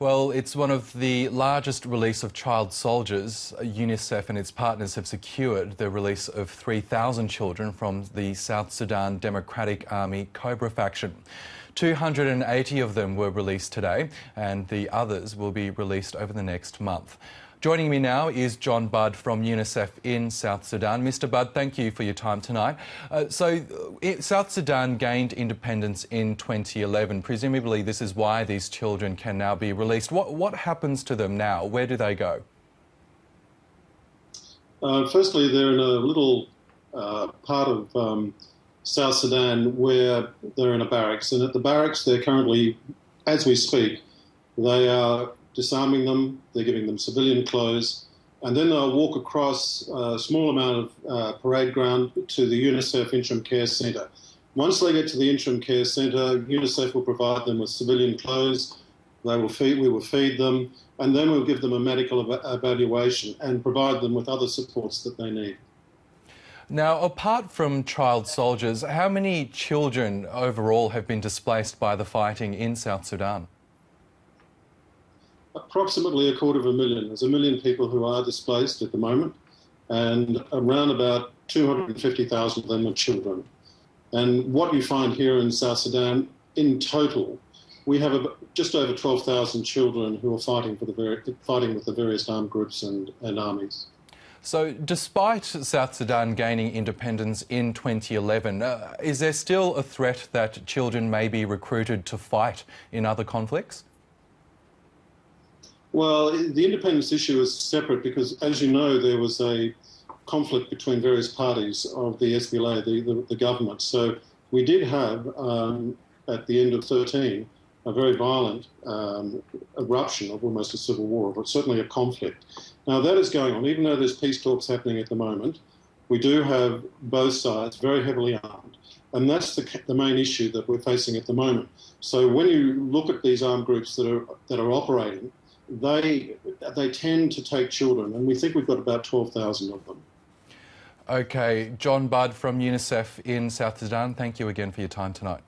Well, it's one of the largest release of child soldiers. UNICEF and its partners have secured the release of 3,000 children from the South Sudan Democratic Army Cobra faction. 280 of them were released today, and the others will be released over the next month. Joining me now is John Budd from UNICEF in South Sudan. Mr. Budd, thank you for your time tonight. South Sudan gained independence in 2011. Presumably this is why these children can now be released. What happens to them now? Where do they go? Firstly, they're in a little part of South Sudan where they're in a barracks. And at the barracks, they're currently, as we speak, they are disarming them, they're giving them civilian clothes, and then they'll walk across a small amount of parade ground to the UNICEF Interim Care Centre. Once they get to the Interim Care Centre, UNICEF will provide them with civilian clothes, we will feed them, and then we'll give them a medical evaluation and provide them with other supports that they need. Now, apart from child soldiers, how many children overall have been displaced by the fighting in South Sudan? Approximately 250,000. There's 1 million people who are displaced at the moment, and around about 250,000 of them are children. And what you find here in South Sudan, in total, we have just over 12,000 children who are fighting with the various armed groups and armies. So, despite South Sudan gaining independence in 2011, is there still a threat that children may be recruited to fight in other conflicts? Well, the independence issue is separate because, as you know, there was a conflict between various parties of the SPLA, the government. So we did have, at the end of 2013, a very violent eruption of almost a civil war, but certainly a conflict. Now, that is going on. Even though there's peace talks happening at the moment, we do have both sides very heavily armed. And that's the main issue that we're facing at the moment. So when you look at these armed groups that are operating, they tend to take children, and we think we've got about 12,000 of them. OK, John Budd from UNICEF in South Sudan, thank you again for your time tonight.